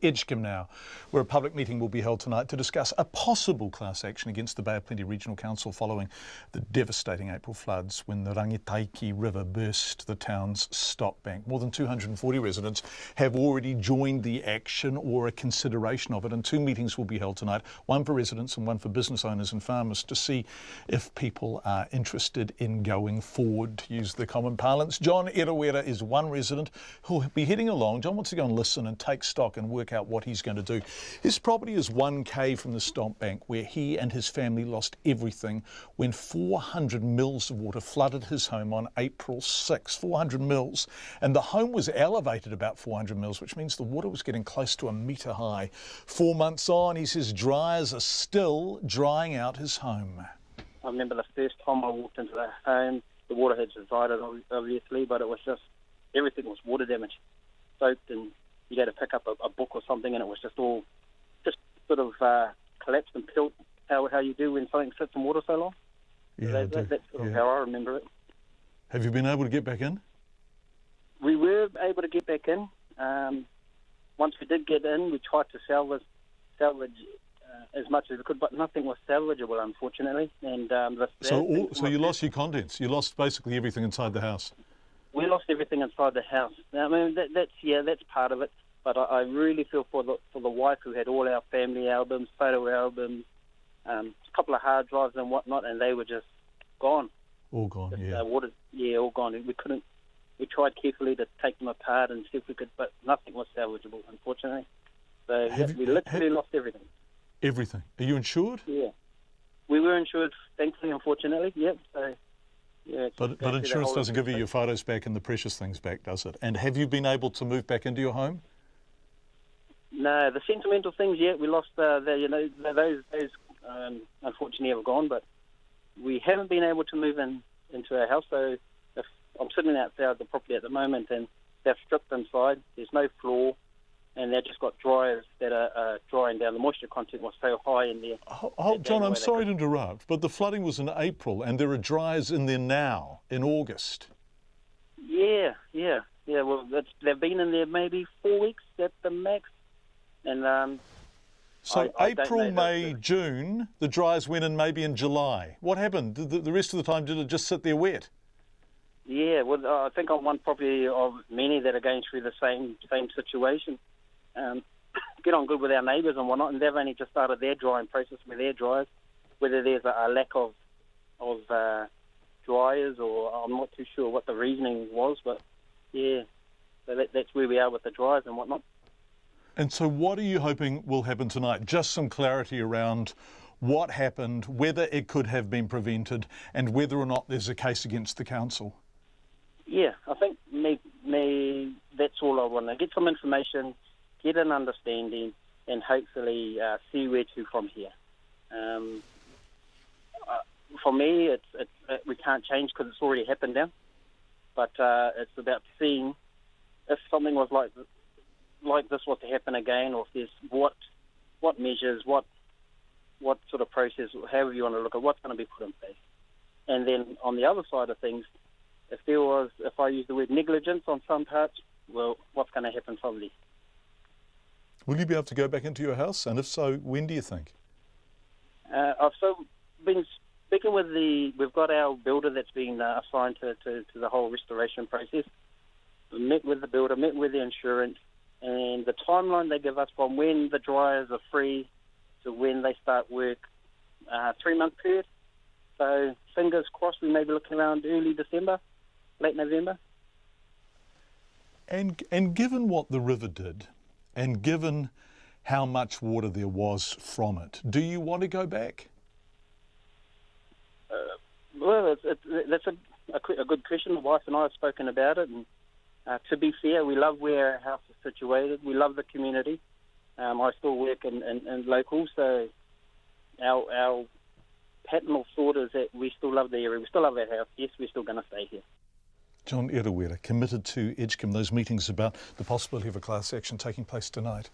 Edgecumbe now, where a public meeting will be held tonight to discuss a possible class action against the Bay of Plenty Regional Council following the devastating April floods when the Rangitaiki River burst the town's stop bank. More than 240 residents have already joined the action or a consideration of it, and two meetings will be held tonight, one for residents and one for business owners and farmers, to see if people are interested in going forward, to use the common parlance. John Erawera is one resident who'll be heading along. John wants to go and listen and take stock and work out what he's going to do. His property is 1k from the stop bank, where he and his family lost everything when 400 mils of water flooded his home on April 6. 400 mils, and the home was elevated about 400 mils, which means the water was getting close to a metre high. 4 months on, he says dryers are still drying out his home. I remember the first time I walked into the home, the water had subsided obviously, but it was just, everything was water damage, soaked, and you had to pick up a book or something, and it was just all, just sort of collapsed and peeled, how you do when something sits in water so long. Yeah, that's sort of how I remember it. Have you been able to get back in? We were able to get back in. Once we did get in, we tried to salvage as much as we could, but nothing was salvageable, unfortunately. And so you lost your contents. You lost basically everything inside the house. We lost everything inside the house. Now, I mean, that's part of it. But I really feel for the wife who had all our family albums, photo albums, a couple of hard drives and whatnot, and they were just gone. All gone, yeah. All gone. We couldn't. We tried carefully to take them apart and see if we could, but nothing was salvageable, unfortunately. So we literally lost everything. Everything. Are you insured? Yeah, we were insured, thankfully. Unfortunately, yep. So. Yeah, but insurance doesn't give you your photos back and the precious things back, does it? And have you been able to move back into your home? No, the sentimental things, yeah, we lost. Those unfortunately have gone, but we haven't been able to move into our house. So if I'm sitting outside the property at the moment, and they've stripped inside. There's no floor, and they've just got dryers that are drying down. The moisture content was so high in there. John, I'm sorry to interrupt, but the flooding was in April, and there are dryers in there now, in August. Yeah. Well, they've been in there maybe 4 weeks at the max. And so April, May, June, the dryers went in maybe in July. What happened? The rest of the time, did it just sit there wet? Yeah, well, I think on one property of many that are going through the same situation. Get on good with our neighbours and whatnot, and they've only just started their drying process with their dryers. Whether there's a lack of dryers, or I'm not too sure what the reasoning was, but yeah, so that's where we are with the dryers and whatnot. And so what are you hoping will happen tonight? Just some clarity around what happened, whether it could have been prevented, and whether or not there's a case against the council. Yeah, I think that's all I want to get, some information, get an understanding, and hopefully see where to from here. For me, we can't change because it's already happened now. But it's about seeing if something was like this was to happen again, or if there's what measures, what sort of process, however you want to look at what's going to be put in place. And then on the other side of things, if I use the word negligence on some parts, well, what's going to happen from there? Will you be able to go back into your house? And if so, when do you think? I've been speaking with we've got our builder that's been assigned to the whole restoration process. We met with the builder, met with the insurance, and the timeline they give us from when the dryers are free to when they start work, 3-month period. So fingers crossed, we may be looking around early December, late November. And given what the river did, and given how much water there was from it, do you want to go back? Well, that's a good question. My wife and I have spoken about it, and to be fair, we love where our house is situated. We love the community. I still work in local, so our pattern of thought is that we still love the area. We still love our house. Yes, we're still going to stay here. John Erawera, committed to Edgecumbe, those meetings about the possibility of a class action taking place tonight.